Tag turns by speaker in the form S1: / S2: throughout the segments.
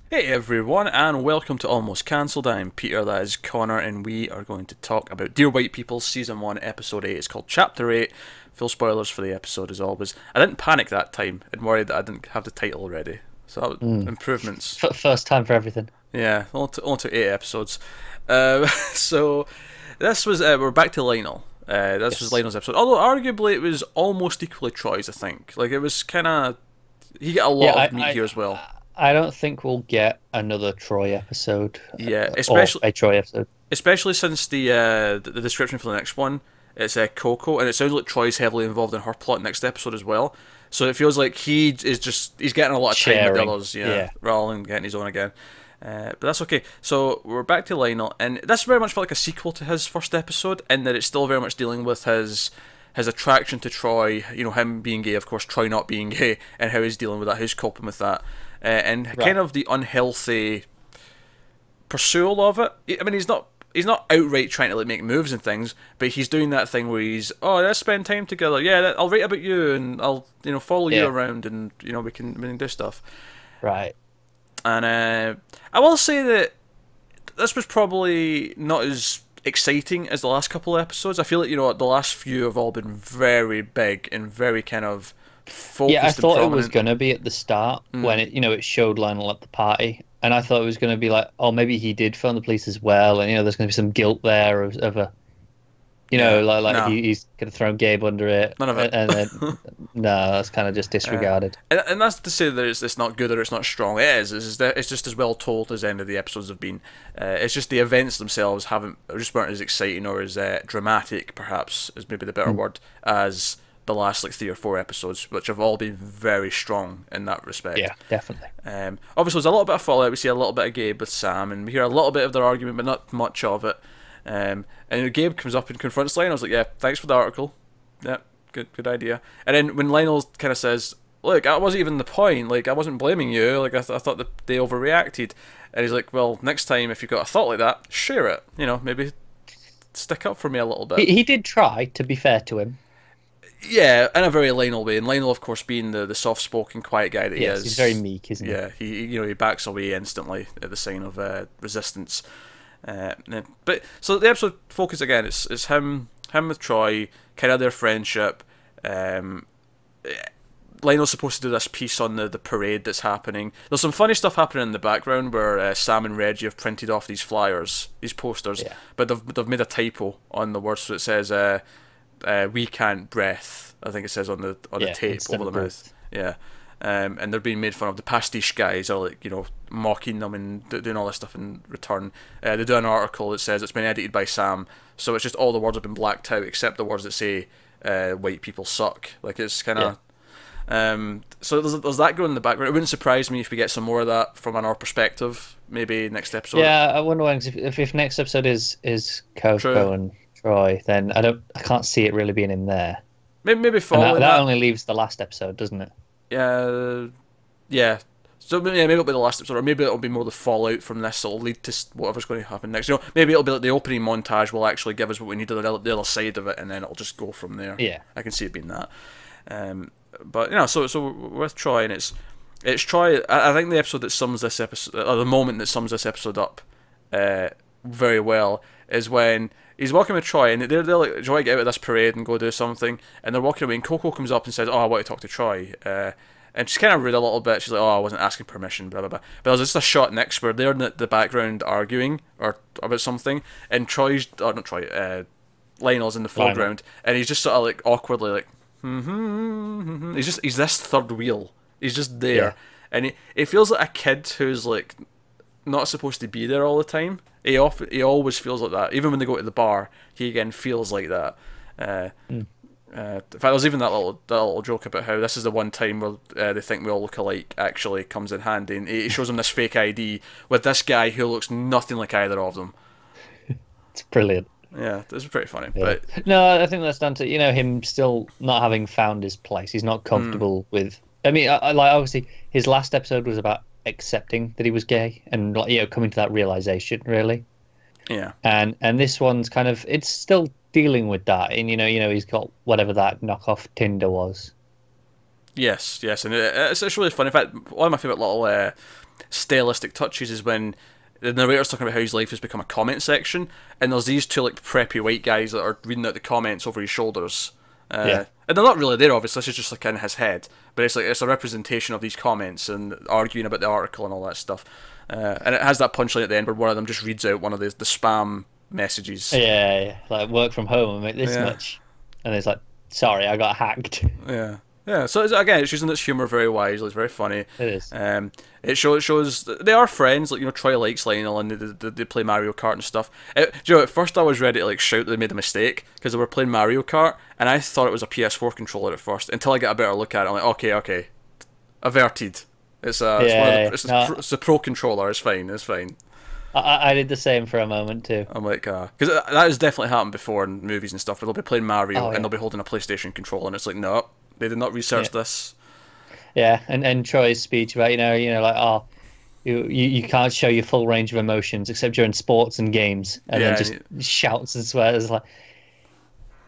S1: Hey everyone, and welcome to Almost Cancelled. I'm Peter, that is Connor, and we are going to talk about Dear White People Season 1, Episode 8. It's called Chapter 8. Full spoilers for the episode as always. I didn't panic that time and worried that I didn't have the title already. So that was
S2: Mm.
S1: improvements.
S2: First time for everything.
S1: Yeah, only took 8 episodes. So this was, we're back to Lionel. This was
S2: Yes.
S1: Lionel's episode. Although arguably it was almost equally Troy's, I think. Like it was kind of, he got a
S2: Yeah,
S1: lot of meat
S2: I,
S1: here as well.
S2: I don't think we'll get another Troy episode
S1: Yeah,
S2: or
S1: especially
S2: a Troy episode.
S1: especially since the description for the next one, it's Coco, and it sounds like Troy's heavily involved in her plot next episode as well. So it feels like he's getting a lot of time with the
S2: Sharing.
S1: others, yeah,
S2: Yeah.
S1: rather than getting his own again. But that's okay. So we're back to Lionel, and this very much felt like a sequel to his first episode, in that it's still very much dealing with his attraction to Troy. You know, him being gay, of course, Troy not being gay, and how he's dealing with that, who's coping with that, and kind
S2: Right.
S1: of the unhealthy pursuit of it. I mean, he's not outright trying to like make moves and things, but he's doing that thing where he's, oh, let's spend time together. Yeah, I'll write about you and I'll follow you
S2: Yeah.
S1: around, and we can do stuff.
S2: Right.
S1: And I will say that this was probably not as exciting as the last couple of episodes. I feel like the last few have all been very big and very kind of
S2: Yeah, I
S1: focused and
S2: thought it was
S1: prominent.
S2: gonna be at the start when it showed Lionel at the party, and I thought it was gonna be like, oh, maybe he did phone the police as well, and there's gonna be some guilt there of a,
S1: Yeah,
S2: like
S1: no,
S2: he's gonna throw Gabe under it,
S1: none of it.
S2: and then no, that's kind of just disregarded.
S1: And that's to say that it's not good or it's not strong. It is. It's just as well told as any of the episodes have been. It's just the events themselves just weren't as exciting or as dramatic, perhaps, is maybe the better
S2: Mm.
S1: word, as the last like 3 or 4 episodes, which have all been very strong in that respect.
S2: Yeah, definitely.
S1: Obviously, there's a little bit of fallout. We see a little bit of Gabe with Sam, and we hear a little bit of their argument, but not much of it. And Gabe comes up and confronts Lionel. I was like, "Yeah, thanks for the article. Yeah, good idea." And then when Lionel kind of says, "Look, that wasn't even the point. Like, I wasn't blaming you. Like, I thought that they overreacted," and he's like, "Well, next time if you've got a thought like that, share it. Maybe stick up for me a little bit."
S2: He did try, to be fair to him.
S1: Yeah, in a very Lionel way, and Lionel, of course, being the soft-spoken, quiet guy that he
S2: Yes, he's very
S1: is.
S2: meek, isn't he?
S1: Yeah, he backs away instantly at the sign of resistance. But so the episode focus again. It's him with Troy, kind of their friendship. Um, Lionel's supposed to do this piece on the parade that's happening. There's some funny stuff happening in the background where Sam and Reggie have printed off these flyers, these posters,
S2: Yeah.
S1: but they've made a typo on the words, so it says "we can't breath." I think it says on the
S2: Yeah,
S1: tape
S2: instead
S1: over the
S2: of
S1: mouth.
S2: both.
S1: Yeah. And they're being made fun of. The pastiche guys are like, mocking them and doing all this stuff in return. They do an article that says it's been edited by Sam, so it's just all the words have been blacked out except the words that say "white people suck." Like it's kind
S2: Yeah.
S1: of. So there's that going in the background. It wouldn't surprise me if we get some more of that from our perspective. Maybe next episode.
S2: Yeah, I wonder when, 'cause if next episode is
S1: True.
S2: Coco and Troy, then I can't see it really being in there,
S1: Maybe
S2: and that
S1: following
S2: that
S1: that.
S2: only leaves the last episode, doesn't it?
S1: Yeah. Yeah. So maybe it'll be the last episode, or maybe it'll be more the fallout from this that'll lead to whatever's going to happen next. Maybe it'll be like the opening montage will actually give us what we need on the other side of it, and then it'll just go from there.
S2: Yeah.
S1: I can see it being that. But so with Troy, and it's Troy. I think the episode that sums this episode, or the moment that sums this episode up, very well, is when he's walking with Troy, and they're like, "Troy, get out of this parade and go do something," and they're walking away, and Coco comes up and says, "Oh, I want to talk to Troy." And she's kind of rude a little bit. She's like, "Oh, I wasn't asking permission." Blah blah blah. But there's just a shot next where they're in the background arguing or about something, and not Troy. Lionel's in the
S2: Lionel.
S1: foreground, and he's just sort of like awkwardly like, he's this third wheel. He's just
S2: Yeah.
S1: there, and it feels like a kid who's like not supposed to be there all the time. He always feels like that. Even when they go to the bar, he again feels like that. Uh,
S2: Mm.
S1: in fact, there's even that little joke about how this is the one time where they think we all look alike actually comes in handy, and he shows them this fake ID with this guy who looks nothing like either of them.
S2: It's brilliant.
S1: Yeah, this is pretty funny.
S2: Yeah.
S1: But
S2: No, I think that's down to him still not having found his place. He's not comfortable with. I mean, like obviously his last episode was about accepting that he was gay and like coming to that realization really.
S1: yeah,
S2: And this one's kind of it's still dealing with that, and he's got whatever that knockoff Tinder was.
S1: Yes, yes, and it's really fun. In fact, one of my favourite little stylistic touches is when the narrator's talking about how his life has become a comment section, and there's these two like preppy white guys that are reading out the comments over his shoulders.
S2: Yeah.
S1: And they're not really there, obviously. This is just like in his head, but it's a representation of these comments and arguing about the article and all that stuff. And it has that punchline at the end where one of them just reads out one of the spam messages.
S2: Yeah, like work from home and make this much, and it's like, sorry, I got hacked.
S1: Yeah. Yeah, so again, it's using its humour very wisely. It's very funny.
S2: It is.
S1: It shows they are friends. Like, you know, Troy likes Lionel, and they play Mario Kart and stuff. Do you know, at first I was ready to like shout that they made a mistake because they were playing Mario Kart, and I thought it was a PS4 controller at first until I got a better look at it. I'm like, okay, averted. It's it's a pro controller. It's fine. It's fine.
S2: I did the same for a moment too.
S1: I'm like, because that has definitely happened before in movies and stuff, where they'll be playing Mario and they'll be holding a PlayStation controller, and it's like, no, they did not research this.
S2: Yeah, and Troy's speech about you know like, oh, you can't show your full range of emotions except during sports and games, and then just shouts and swears like.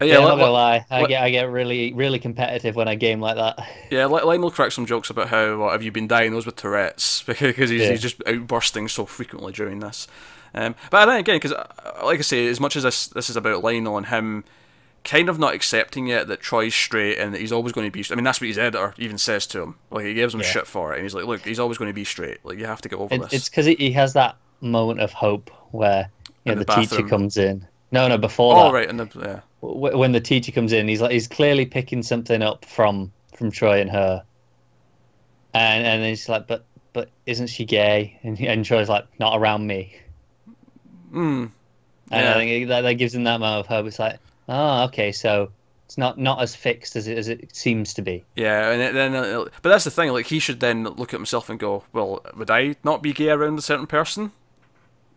S2: Yeah, I'm not gonna lie. I get really, really competitive when I game like that.
S1: Yeah, Lionel cracks some jokes about how have you been diagnosed with Tourette's because he's just outbursting so frequently during this. But then again, because like I say, as much as this is about Lionel and him kind of not accepting yet that Troy's straight and that he's always going to be. I mean, that's what his editor even says to him. Like, he gives him shit for it, and he's like, "Look, he's always going to be straight. Like, you have to get over this."
S2: It's because he has that moment of hope where the teacher comes in. No, before that.
S1: Oh, right,
S2: when the teacher comes in, he's clearly picking something up from Troy and her, and then he's like, but isn't she gay? And Troy's like, not around me. And I think that gives him that moment of hope. It's like, oh, okay, so it's not as fixed as it seems to be.
S1: Yeah, and then but that's the thing. Like, he should then look at himself and go, well, would I not be gay around a certain person?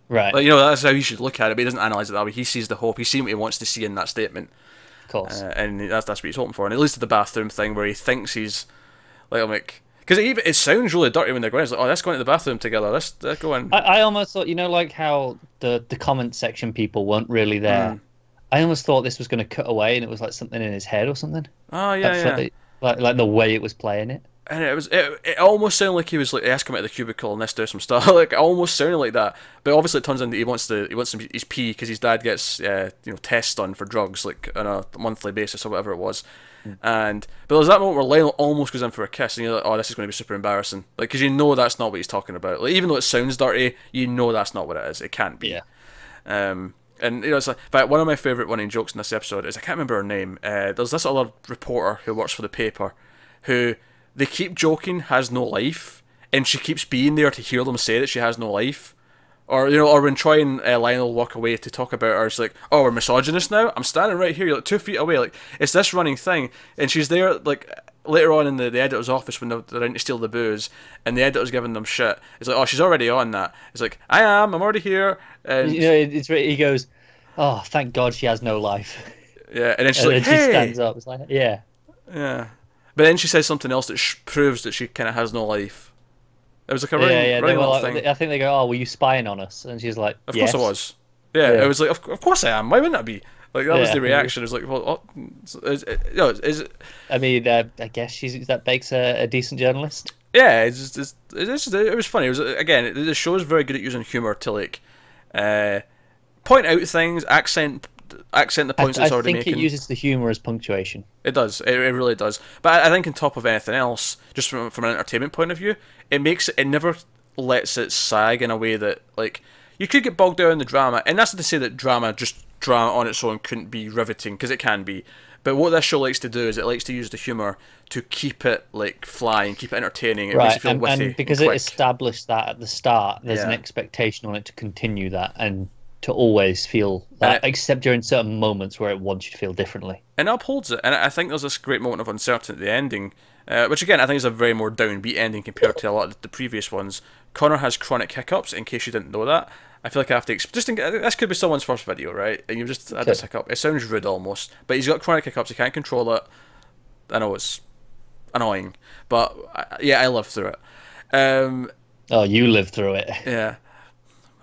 S2: Right.
S1: Like, you know, that's how he should look at it, but he doesn't analyse it that way. He sees the hope. He's seen what he wants to see in that statement.
S2: Of course.
S1: And that's what he's hoping for. And it leads to the bathroom thing where he thinks he's like, I'm like, because it sounds really dirty when they're going. It's like, oh, let's go into the bathroom together. Let's go in.
S2: I almost thought, you know, like how the comment section people weren't really there. I almost thought this was going to cut away and it was like something in his head or something.
S1: Oh yeah,
S2: like the way it was playing it.
S1: And it almost sounded like he was like, let's come out of the cubicle and let's do some stuff. Like, it almost sounded like that. But obviously it turns out that he wants his pee because his dad gets tests done for drugs like on a monthly basis or whatever it was. But there's that moment where Lionel almost goes in for a kiss, and you're like, oh, this is going to be super embarrassing. Like, because you know that's not what he's talking about. Like, even though it sounds dirty, you know that's not what it is. It can't be.
S2: Yeah.
S1: And it's like, but one of my favourite running jokes in this episode is, I can't remember her name. There's this other reporter who works for the paper who they keep joking has no life, and she keeps being there to hear them say that she has no life. Or when Troy and Lionel walk away to talk about her, it's like, oh, we're misogynist now? I'm standing right here, you're like 2 feet away. Like, it's this running thing. And she's there, like, later on in the editor's office when they're in to steal the booze, and the editor's giving them shit. It's like, oh, she's already on that. It's like, I'm already here. And
S2: you know, he goes, oh, thank God she has no life.
S1: Yeah, and then she's like, hey!
S2: She stands up. It's like, yeah.
S1: Yeah. But then she says something else that proves that she kind of has no life. It was like a running thing.
S2: I think they go, oh, were you spying on us? And she's like,
S1: of
S2: yes.
S1: course I was. Yeah, it was like, of course I am. Why wouldn't I be? Like, that was the reaction. It was like, well, is it?
S2: I mean, I guess that makes a decent journalist.
S1: Yeah, it was funny. It was, again, the show is very good at using humor to like point out things, accent the points it's already making.
S2: I think it uses the humor as punctuation.
S1: It does. It really does. But I think on top of anything else, just from an entertainment point of view, it never lets it sag in a way that, like, you could get bogged down in the drama, and that's not to say that drama on its own couldn't be riveting, because it can be. But what this show likes to do is it likes to use the humour to keep it like flying, keep it entertaining. It makes it feel witty
S2: and because it established that at the start, there's an expectation on it to continue that and to always feel that, except during certain moments where it wants you to feel differently. And
S1: it upholds it. And I think there's this great moment of uncertainty at the ending, which again I think is a very more downbeat ending compared to a lot of the previous ones. Connor has chronic hiccups, in case you didn't know that. I feel like I have to this could be someone's first video, right? And you've just had this hiccup. It sounds rude almost, but he's got chronic hiccups. He can't control it. I know it's annoying, but I lived through it.
S2: Oh, you lived through it.
S1: Yeah.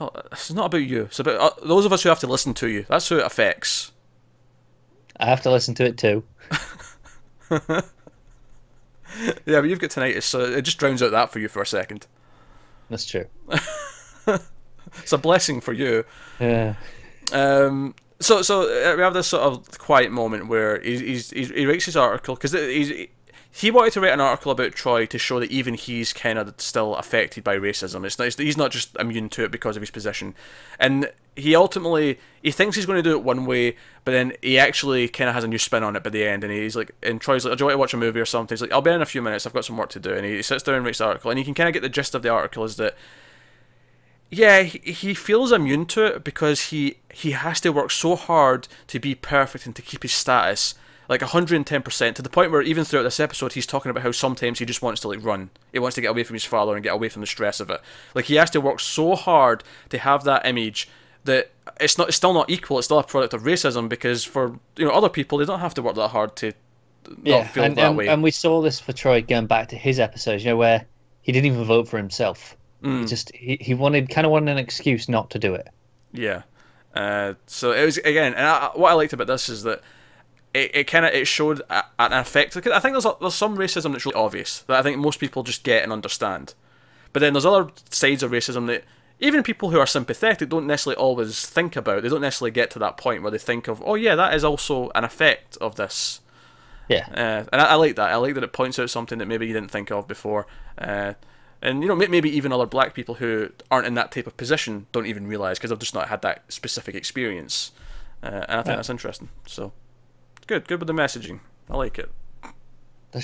S1: Well, it's not about you. It's about those of us who have to listen to you. That's who it affects.
S2: I have to listen to it too.
S1: Yeah, but you've got tinnitus, so it just drowns out that for you for a second.
S2: That's true.
S1: It's a blessing for you.
S2: Yeah.
S1: So we have this sort of quiet moment where he writes his article because he wanted to write an article about Troy to show that even he's kind of still affected by racism. He's not just immune to it because of his position, and he thinks he's going to do it one way, but then he actually kind of has a new spin on it by the end, and he's like, and Troy's like, "Do you want to watch a movie or something?" He's like, "I'll be in a few minutes. I've got some work to do," and he sits down and writes the article, and you can kind of get the gist of the article is that. Yeah, he feels immune to it because he has to work so hard to be perfect and to keep his status, like 110%, to the point where even throughout this episode he's talking about how sometimes he just wants to like run. He wants to get away from his father and get away from the stress of it. Like he has to work so hard to have that image that it's still not equal. It's still a product of racism because for other people they don't have to work that hard to not feel that way.
S2: And we saw this for Troy going back to his episodes, where he didn't even vote for himself. He wanted an excuse not to do it.
S1: Yeah. So it was again, and what I liked about this is that it showed an effect. I think there's some racism that's really obvious that I think most people just get and understand, but then there's other sides of racism that even people who are sympathetic don't necessarily always think about. They don't necessarily get to that point where they think of, oh yeah, that is also an effect of this.
S2: Yeah.
S1: And I like that. I like that it points out something that maybe you didn't think of before. And maybe even other black people who aren't in that type of position don't even realise because they've just not had that specific experience. And I think that's interesting. So, good with the messaging. I like it.
S2: I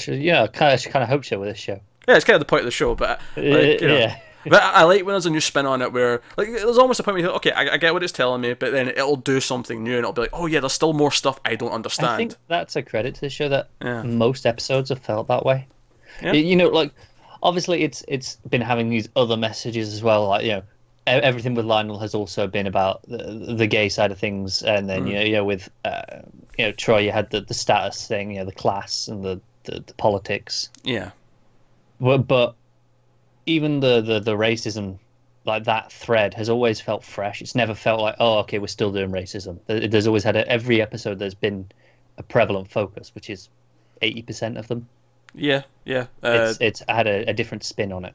S2: kind of hope so with this show.
S1: Yeah, it's kind of the point of the show, but
S2: yeah.
S1: But I like when there's a new spin on it where like there's almost a point where you think, okay, I get what it's telling me, but then it'll do something new and it'll be like, oh yeah, there's still more stuff I don't understand.
S2: I think that's a credit to the show that most episodes have felt that way.
S1: Yeah.
S2: Obviously, it's been having these other messages as well. Like everything with Lionel has also been about the gay side of things, and then with Troy, you had the status thing, the class and the politics.
S1: Yeah.
S2: But even the racism, like that thread, has always felt fresh. It's never felt like, oh, okay, we're still doing racism. There's always had every episode. There's been a prevalent focus, which is 80% of them.
S1: Yeah.
S2: It's had a different spin on it.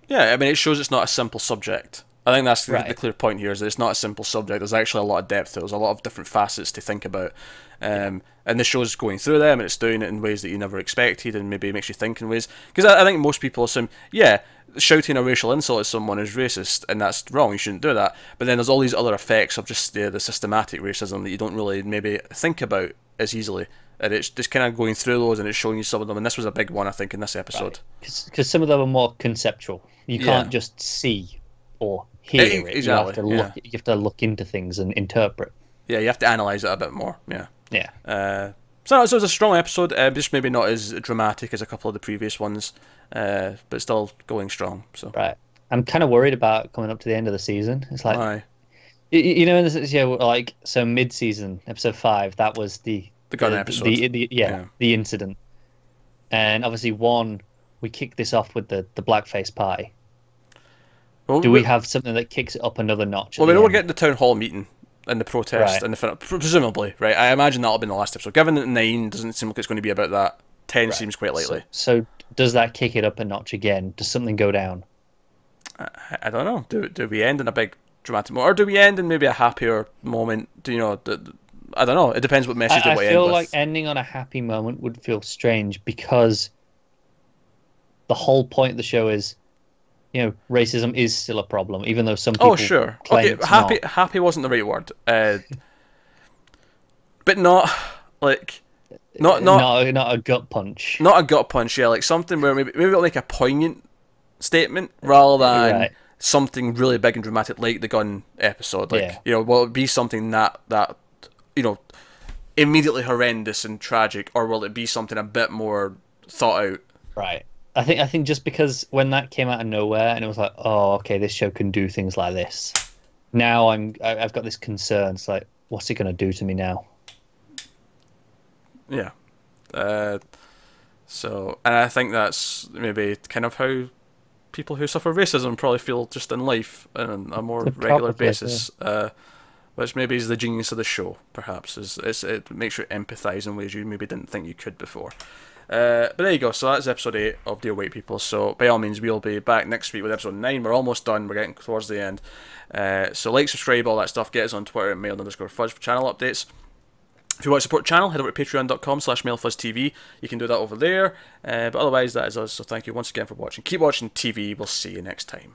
S1: Yeah, I mean, it shows it's not a simple subject. I think that's the clear point here, is that it's not a simple subject. There's actually a lot of depth to it. There's a lot of different facets to think about. And the show's going through them, and it's doing it in ways that you never expected, and maybe makes you think in ways... Because I think most people assume, shouting a racial insult at someone is racist, and that's wrong, you shouldn't do that. But then there's all these other effects of just the systematic racism that you don't really maybe think about as easily. And it's just kind of going through those, and it's showing you some of them. And this was a big one, I think, in this episode.
S2: Because some of them are more conceptual. You can't just see or hear it.
S1: Exactly.
S2: You have to look. You have to look into things and interpret.
S1: Yeah, you have to analyse it a bit more. Yeah.
S2: Yeah.
S1: So it was a strong episode, just maybe not as dramatic as a couple of the previous ones, but still going strong. So.
S2: Right. I'm kind of worried about coming up to the end of the season. It's like,
S1: why?
S2: So mid-season, episode 5, that was the
S1: gun episode.
S2: The incident. And obviously, 1, we kicked this off with the blackface party.
S1: Well,
S2: Do we have something that kicks it up another notch?
S1: Well, we know we're getting the town hall meeting and the protest and presumably, right? I imagine that'll be in the last episode. Given that 9 doesn't seem like it's going to be about that, 10 seems quite likely.
S2: So does that kick it up a notch again? Does something go down?
S1: I don't know. Do we end in a big dramatic moment, or do we end in maybe a happier moment? I don't know. It depends what message we end with.
S2: I feel like ending on a happy moment would feel strange because the whole point of the show is, racism is still a problem, even though some people claim it's
S1: happy.
S2: not.
S1: Happy wasn't the right word, but not like not
S2: a gut punch.
S1: Not a gut punch. Yeah, like something where maybe it'll make a poignant statement rather than something really big and dramatic like the gun episode. Like will it be something that immediately horrendous and tragic, or will it be something a bit more thought out?
S2: Right. I think just because when that came out of nowhere and it was like, oh, okay, this show can do things like this. Now I've got this concern. It's like, what's it going to do to me now?
S1: Yeah. So, and I think that's maybe kind of how people who suffer racism probably feel just in life on a more regular basis. Yeah. Which maybe is the genius of the show, perhaps. It makes you empathise in ways you maybe didn't think you could before. But there you go. So that's episode 8 of Dear White People. So by all means, we'll be back next week with episode 9. We're almost done. We're getting towards the end. So like, subscribe, all that stuff. Get us on Twitter at mail_fuzz for channel updates. If you want to support the channel, head over to patreon.com/mailfuzztv. You can do that over there. But otherwise, that is us. So thank you once again for watching. Keep watching TV. We'll see you next time.